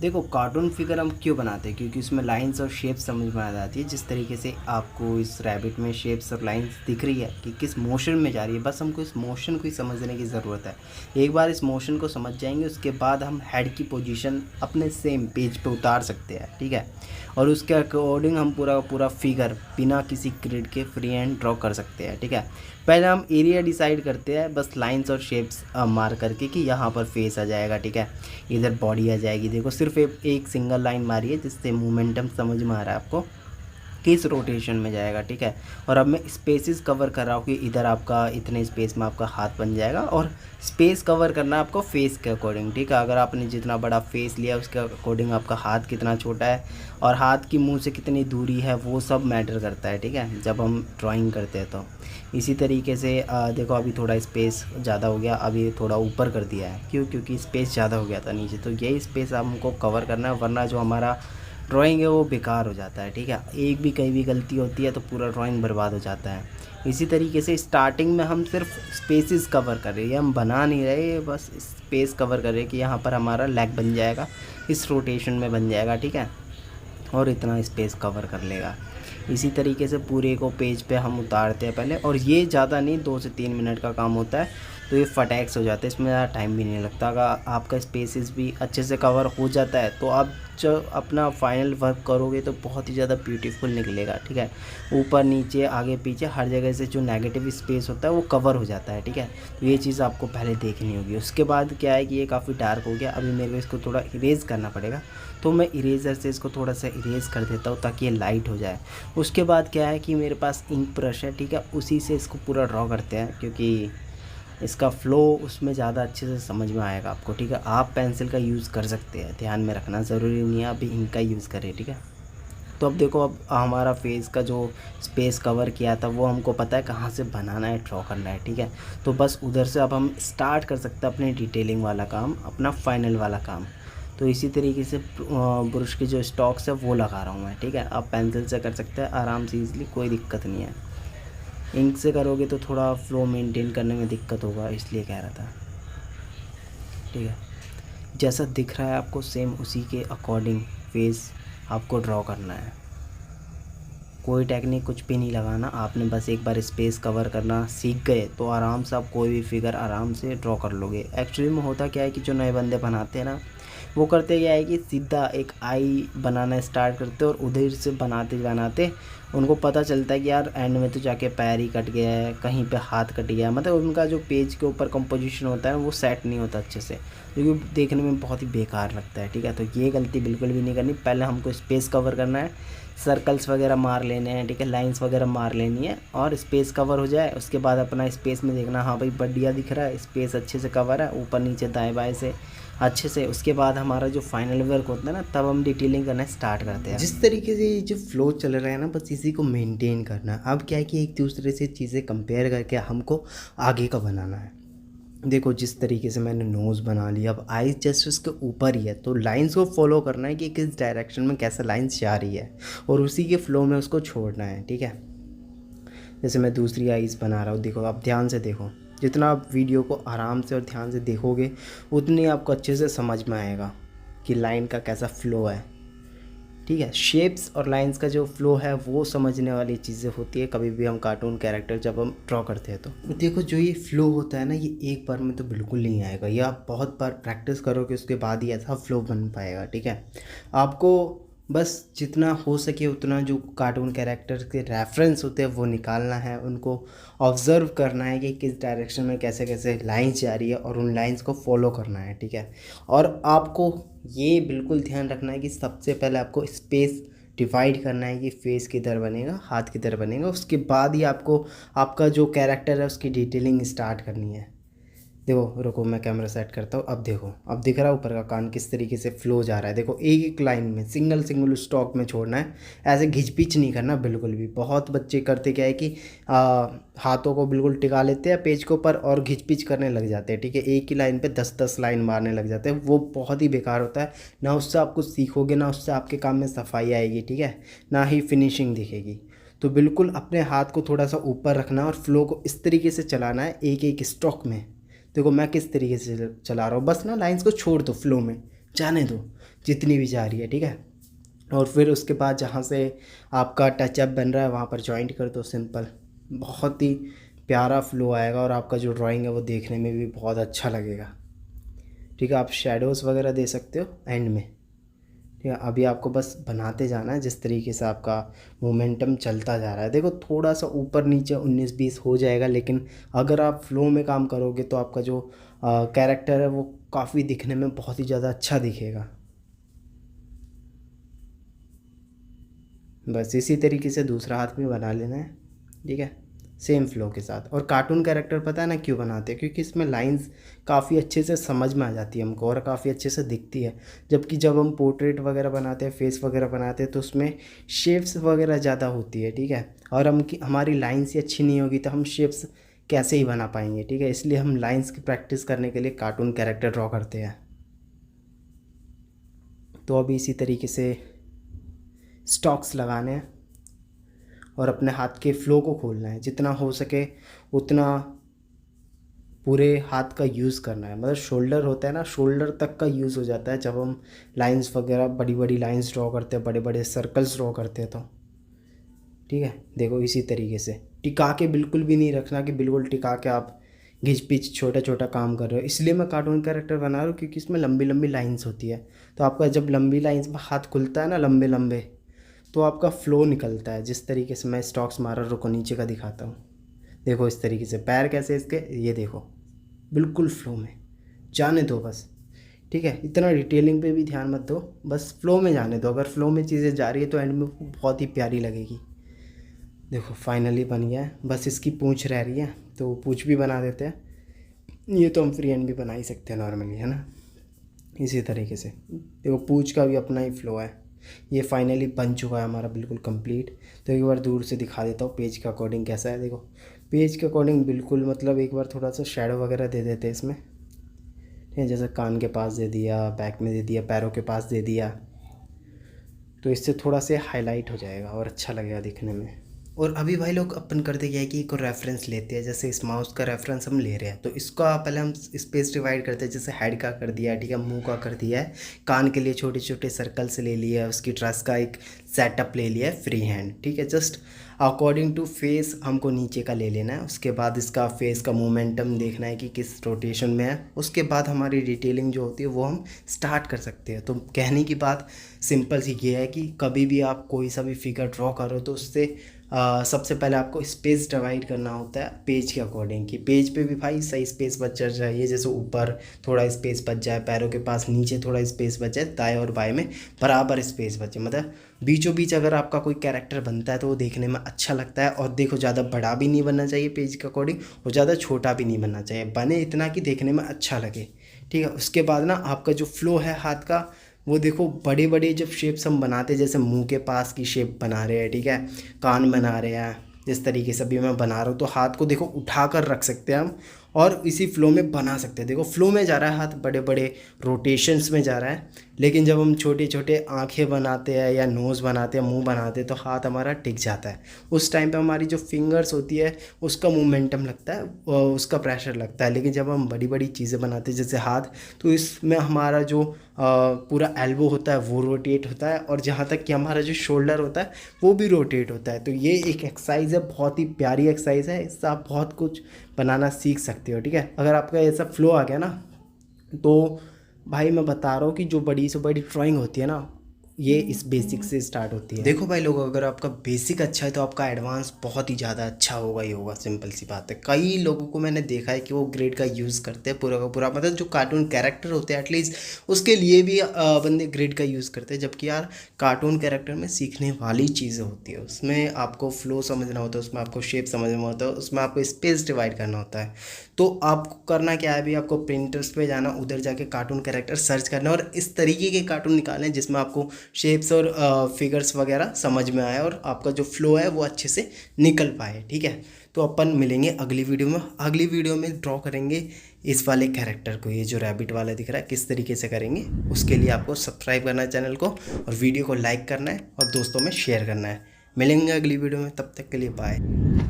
देखो cartoon figure हम क्यों बनाते हैं, क्योंकि उसमें लाइंस और शेप्स समझ में आ जाती है। जिस तरीके से आपको इस रैबिट में शेप्स और लाइंस दिख रही है कि किस मोशन में जा रही है, बस हमको इस मोशन को ही समझने की ज़रूरत है। एक बार इस मोशन को समझ जाएंगे, उसके बाद हम हेड की पोजीशन अपने सेम पेज पे उतार सकते हैं, ठीक है। और उसके अकॉर्डिंग हम पूरा पूरा फिगर बिना किसी ग्रिड के फ्री हैंड ड्रॉ कर सकते हैं, ठीक है। पहले हम एरिया डिसाइड करते हैं बस लाइंस और शेप्स मार करके कि यहाँ पर फेस आ जाएगा, ठीक है। इधर बॉडी आ जाएगी। देखो सिर्फ एक सिंगल लाइन मारी है जिससे मोमेंटम समझ में आ रहा है आपको किस रोटेशन में जाएगा, ठीक है। और अब मैं स्पेसेस कवर कर रहा हूँ कि इधर आपका इतने स्पेस में आपका हाथ बन जाएगा, और स्पेस कवर करना है आपको फेस के अकॉर्डिंग, ठीक है। अगर आपने जितना बड़ा फेस लिया उसके अकॉर्डिंग आपका हाथ कितना छोटा है और हाथ की मुंह से कितनी दूरी है, वो सब मैटर करता है, ठीक है, जब हम ड्राइंग करते हैं तो। इसी तरीके से देखो अभी थोड़ा स्पेस ज़्यादा हो गया, अभी थोड़ा ऊपर कर दिया है, क्यों, क्योंकि स्पेस ज़्यादा हो गया था नीचे, तो यही स्पेस हमको कवर करना है, वरना जो हमारा ड्राइंग है वो बेकार हो जाता है, ठीक है। एक भी कहीं भी गलती होती है तो पूरा ड्राइंग बर्बाद हो जाता है। इसी तरीके से स्टार्टिंग में हम सिर्फ स्पेसेस कवर कर रहे हैं, हम बना नहीं रहे, बस स्पेस कवर कर रहे हैं कि यहाँ पर हमारा लेग बन जाएगा, इस रोटेशन में बन जाएगा, ठीक है, और इतना स्पेस कवर कर लेगा। इसी तरीके से पूरे को पेज पे हम उतारते हैं पहले, और ये ज़्यादा नहीं 2 से 3 मिनट का काम होता है, तो ये फटैक्स हो जाता है, इसमें ज़्यादा टाइम भी नहीं लगता। अगर आपका स्पेसेस भी अच्छे से कवर हो जाता है तो आप जो अपना फाइनल वर्क करोगे तो बहुत ही ज़्यादा ब्यूटीफुल निकलेगा, ठीक है। ऊपर नीचे आगे पीछे हर जगह से जो नेगेटिव स्पेस होता है वो कवर हो जाता है, ठीक है। तो ये चीज़ आपको पहले देखनी होगी। उसके बाद क्या है कि ये काफ़ी डार्क हो गया, अभी मेरे को इसको थोड़ा इरेज करना पड़ेगा, तो मैं इरेज़र से इसको थोड़ा सा इरेज कर देता हूँ ताकि ये लाइट हो जाए। उसके बाद क्या है कि मेरे पास इंक ब्रश है, ठीक है, उसी से इसको पूरा ड्रॉ करते हैं, क्योंकि इसका फ़्लो उसमें ज़्यादा अच्छे से समझ में आएगा आपको, ठीक है। आप पेंसिल का यूज़ कर सकते हैं, ध्यान में रखना, ज़रूरी नहीं है अभी इंक का यूज़ करें, ठीक है। तो अब देखो, अब हमारा फेस का जो स्पेस कवर किया था वो हमको पता है कहाँ से बनाना है, ड्रॉ करना है, ठीक है। तो बस उधर से अब हम स्टार्ट कर सकते हैं अपने डिटेलिंग वाला काम, अपना फाइनल वाला काम। तो इसी तरीके से ब्रश के जो स्टॉक्स है वो लगा रहा हूँ मैं, ठीक है। आप पेंसिल से कर सकते हैं आराम से, ईज़िली, कोई दिक्कत नहीं है। इंक से करोगे तो थोड़ा फ्लो मेंटेन करने में दिक्कत होगा, इसलिए कह रहा था, ठीक है। जैसा दिख रहा है आपको सेम उसी के अकॉर्डिंग फेस आपको ड्रॉ करना है। कोई टेक्निक कुछ भी नहीं लगाना, आपने बस एक बार स्पेस कवर करना सीख गए तो आराम से आप कोई भी फिगर आराम से ड्रॉ कर लोगे। एक्चुअली में होता क्या है कि जो नए बंदे बनाते हैं ना, वो करते क्या है कि सीधा एक आई बनाना स्टार्ट करते और उधर से बनाते बनाते उनको पता चलता है कि यार एंड में तो जाके पैर ही कट गया है, कहीं पे हाथ कट गया है, मतलब उनका जो पेज के ऊपर कंपोजिशन होता है वो सेट नहीं होता अच्छे से, क्योंकि देखने में बहुत ही बेकार लगता है, ठीक है। तो ये गलती बिल्कुल भी नहीं करनी। पहले हमको स्पेस कवर करना है, सर्कल्स वगैरह मार लेने हैं, ठीक है, लाइंस वगैरह मार लेनी है, और स्पेस कवर हो जाए उसके बाद अपना स्पेस में देखना, हाँ भाई बढ़िया दिख रहा है, स्पेस अच्छे से कवर है, ऊपर नीचे दाएं बाएं से अच्छे से। उसके बाद हमारा जो फाइनल वर्क होता है ना, तब हम डिटेलिंग करना स्टार्ट करते हैं। जिस तरीके से ये जो फ्लो चल रहा है ना, बस इसी को मेंटेन करना है। अब क्या है कि एक दूसरे से चीज़ें कंपेयर करके हमको आगे का बनाना है। देखो जिस तरीके से मैंने नोज़ बना लिया, अब आईज जस्ट उसके ऊपर ही है, तो लाइंस को फॉलो करना है कि किस डायरेक्शन में कैसे लाइंस जा रही है, और उसी के फ्लो में उसको छोड़ना है, ठीक है। जैसे मैं दूसरी आईज़ बना रहा हूँ, देखो आप ध्यान से देखो, जितना आप वीडियो को आराम से और ध्यान से देखोगे उतनी आपको अच्छे से समझ में आएगा कि लाइन का कैसा फ़्लो है, ठीक है। शेप्स और लाइंस का जो फ्लो है वो समझने वाली चीज़ें होती है कभी भी हम कार्टून कैरेक्टर जब हम ड्रॉ करते हैं। तो देखो जो ये फ्लो होता है ना, ये एक बार में तो बिल्कुल नहीं आएगा, ये आप बहुत बार प्रैक्टिस करोगे उसके बाद ही ऐसा फ्लो बन पाएगा, ठीक है। आपको बस जितना हो सके उतना जो कार्टून कैरेक्टर्स के रेफरेंस होते हैं वो निकालना है, उनको ऑब्ज़र्व करना है कि किस डायरेक्शन में कैसे कैसे लाइंस जा रही है, और उन लाइंस को फॉलो करना है, ठीक है। और आपको ये बिल्कुल ध्यान रखना है कि सबसे पहले आपको स्पेस डिवाइड करना है कि फेस किधर बनेगा, हाथ किधर बनेगा, उसके बाद ही आपको आपका जो कैरेक्टर है उसकी डिटेलिंग स्टार्ट करनी है। देखो रुको, मैं कैमरा सेट करता हूँ, अब देखो, अब दिख रहा है ऊपर का कान किस तरीके से फ्लो जा रहा है। देखो एक एक लाइन में सिंगल सिंगल स्टॉक में छोड़ना है, ऐसे घिचपिच नहीं करना बिल्कुल भी। बहुत बच्चे करते क्या है कि हाथों को बिल्कुल टिका लेते हैं पेज के ऊपर और घिचपिच करने लग जाते हैं, ठीक है। एक ही लाइन पे 10-10 लाइन मारने लग जाते हैं, वो बहुत ही बेकार होता है। ना उससे आप कुछ सीखोगे, ना उससे आपके काम में सफाई आएगी, ठीक है, ना ही फिनिशिंग दिखेगी। तो बिल्कुल अपने हाथ को थोड़ा सा ऊपर रखना और फ्लो को इस तरीके से चलाना है एक एक स्टॉक में। देखो मैं किस तरीके से चला रहा हूँ, बस ना लाइंस को छोड़ दो, फ्लो में जाने दो, जितनी भी जा रही है, ठीक है। और फिर उसके बाद जहाँ से आपका टचअप बन रहा है वहाँ पर जॉइंट कर दो, सिंपल। बहुत ही प्यारा फ्लो आएगा और आपका जो ड्राइंग है वो देखने में भी बहुत अच्छा लगेगा, ठीक है। आप शेडोज़ वगैरह दे सकते हो एंड में, ठीक है। अभी आपको बस बनाते जाना है जिस तरीके से आपका मोमेंटम चलता जा रहा है। देखो थोड़ा सा ऊपर नीचे 19-20 हो जाएगा, लेकिन अगर आप फ्लो में काम करोगे तो आपका जो कैरेक्टर है वो काफ़ी दिखने में बहुत ही ज़्यादा अच्छा दिखेगा। बस इसी तरीके से दूसरा हाथ भी बना लेना है, ठीक है, सेम फ्लो के साथ। और कार्टून कैरेक्टर पता है ना क्यों बनाते हैं, क्योंकि इसमें लाइंस काफ़ी अच्छे से समझ में आ जाती है हमको और काफ़ी अच्छे से दिखती है। जबकि जब हम पोर्ट्रेट वगैरह बनाते हैं, फेस वगैरह बनाते हैं, तो उसमें शेप्स वगैरह ज़्यादा होती है, ठीक है। और हमारी लाइंस ही अच्छी नहीं होगी तो हम शेप्स कैसे ही बना पाएंगे, ठीक है। इसलिए हम लाइंस की प्रैक्टिस करने के लिए कार्टून कैरेक्टर ड्रॉ करते हैं। तो अभी इसी तरीके से स्टॉक्स लगाने हैं और अपने हाथ के फ्लो को खोलना है, जितना हो सके उतना पूरे हाथ का यूज़ करना है। मतलब शोल्डर होता है ना, शोल्डर तक का यूज़ हो जाता है जब हम लाइंस वगैरह बड़ी बड़ी लाइंस ड्रॉ करते हैं, बड़े बड़े सर्कल्स ड्रॉ करते हैं तो, ठीक है। देखो इसी तरीके से टिका के बिल्कुल भी नहीं रखना कि बिल्कुल टिका के आप घिच पिच छोटा छोटा काम कर रहे हो। इसलिए मैं कार्टून कैरेक्टर बना रहा हूँ क्योंकि इसमें लंबी लंबी लाइंस होती है। तो आपका जब लंबी लाइंस में हाथ खुलता है ना लंबे लंबे, तो आपका फ़्लो निकलता है। जिस तरीके से मैं स्टॉक्स मारा, रुको नीचे का दिखाता हूँ। देखो इस तरीके से पैर कैसे इसके, ये देखो बिल्कुल फ़्लो में जाने दो बस, ठीक है। इतना डिटेलिंग पे भी ध्यान मत दो, बस फ़्लो में जाने दो। अगर फ़्लो में चीज़ें जा रही है तो एंड में बहुत ही प्यारी लगेगी। देखो फाइनली बन गया है, बस इसकी पूँछ रह रही है तो पूँछ भी बना देते हैं। ये तो हम फ्री हैंड भी बना ही सकते हैं नॉर्मली, है ना। इसी तरीके से देखो पूँछ का भी अपना ही फ़्लो है। ये फाइनली बन चुका है हमारा बिल्कुल कंप्लीट। तो एक बार दूर से दिखा देता हूँ पेज के अकॉर्डिंग कैसा है। देखो पेज के अकॉर्डिंग बिल्कुल, मतलब एक बार थोड़ा सा शेडो वगैरह दे देते हैं इसमें, ठीक है। जैसे कान के पास दे दिया, बैक में दे दिया, पैरों के पास दे दिया, तो इससे थोड़ा से हाईलाइट हो जाएगा और अच्छा लगेगा दिखने में। और अभी भाई लोग अपन करते क्या है कि एक रेफरेंस लेते हैं। जैसे इस माउस का रेफरेंस हम ले रहे हैं तो इसका पहले हम स्पेस डिवाइड करते हैं। जैसे हेड का कर दिया, ठीक है, मुंह का कर दिया है, कान के लिए छोटे छोटे सर्कल्स ले लिया है, उसकी ड्रेस का एक सेटअप ले लिया है फ्री हैंड, ठीक है। जस्ट अकॉर्डिंग टू फेस हमको नीचे का ले लेना है। उसके बाद इसका फेस का मोमेंटम देखना है कि किस रोटेशन में है। उसके बाद हमारी डिटेलिंग जो होती है वो हम स्टार्ट कर सकते हैं। तो कहने की बात सिंपल सी ये है कि कभी भी आप कोई सा भी फिगर ड्रॉ करो तो उससे सबसे पहले आपको स्पेस डिवाइड करना होता है पेज के अकॉर्डिंग, कि पेज पे भी भाई सही स्पेस बच चाहिए। जैसे ऊपर थोड़ा स्पेस बच जाए, पैरों के पास नीचे थोड़ा स्पेस बच जाए, दाएं और बाएं में बराबर स्पेस बचे। मतलब बीचों बीच अगर आपका कोई कैरेक्टर बनता है तो वो देखने में अच्छा लगता है। और देखो ज़्यादा बड़ा भी नहीं बनना चाहिए पेज के अकॉर्डिंग और ज़्यादा छोटा भी नहीं बनना चाहिए, बने इतना कि देखने में अच्छा लगे, ठीक है। उसके बाद ना आपका जो फ्लो है हाथ का, वो देखो बड़े बड़े जब शेप्स हम बनाते हैं, जैसे मुंह के पास की शेप बना रहे हैं, ठीक है, कान बना रहे हैं, जिस तरीके से अभी मैं बना रहा हूँ, तो हाथ को देखो उठा कर रख सकते हैं हम और इसी फ्लो में बना सकते हैं। देखो फ्लो में जा रहा है हाथ, बड़े बड़े रोटेशंस में जा रहा है। लेकिन जब हम छोटे छोटे आँखें बनाते हैं या नोज़ बनाते हैं, मुंह बनाते हैं, तो हाथ हमारा टिक जाता है। उस टाइम पे हमारी जो फिंगर्स होती है उसका मोमेंटम लगता है, उसका प्रेशर लगता है। लेकिन जब हम बड़ी बड़ी चीज़ें बनाते हैं जैसे हाथ, तो इसमें हमारा जो पूरा एल्बो होता है वो रोटेट होता है और जहाँ तक कि हमारा जो शोल्डर होता है वो भी रोटेट होता है। तो ये एक एक्सरसाइज है, बहुत ही प्यारी एक्सरसाइज है, इससे आप बहुत कुछ बनाना सीख सकते हो, ठीक है। अगर आपका ऐसा फ्लो आ गया ना, तो भाई मैं बता रहा हूँ कि जो बड़ी से बड़ी ड्राइंग होती है ना, ये इस बेसिक से स्टार्ट होती है। देखो भाई लोगों, अगर आपका बेसिक अच्छा है तो आपका एडवांस बहुत ही ज़्यादा अच्छा होगा ही होगा, सिंपल सी बात है। कई लोगों को मैंने देखा है कि वो ग्रेड का यूज़ करते हैं पूरा का पूरा, मतलब जो कार्टून कैरेक्टर होते हैं एटलीस्ट उसके लिए भी बंदे ग्रेड का यूज़ करते हैं। जबकि यार कार्टून कैरेक्टर में सीखने वाली चीज़ें होती है, उसमें आपको फ्लो समझना होता है, उसमें आपको शेप समझना होता है, उसमें आपको स्पेस डिवाइड करना होता है। तो आपको करना क्या है, अभी आपको प्रिंटर्स पे जाना, उधर जाके कार्टून कैरेक्टर सर्च करना और इस तरीके के कार्टून निकालने जिसमें आपको शेप्स और फिगर्स वगैरह समझ में आए और आपका जो फ्लो है वो अच्छे से निकल पाए, ठीक है। तो अपन मिलेंगे अगली वीडियो में। अगली वीडियो में ड्रॉ करेंगे इस वाले कैरेक्टर को, ये जो रैबिट वाला दिख रहा है, किस तरीके से करेंगे। उसके लिए आपको सब्सक्राइब करना है चैनल को और वीडियो को लाइक करना है और दोस्तों में शेयर करना है। मिलेंगे अगली वीडियो में, तब तक के लिए बाय।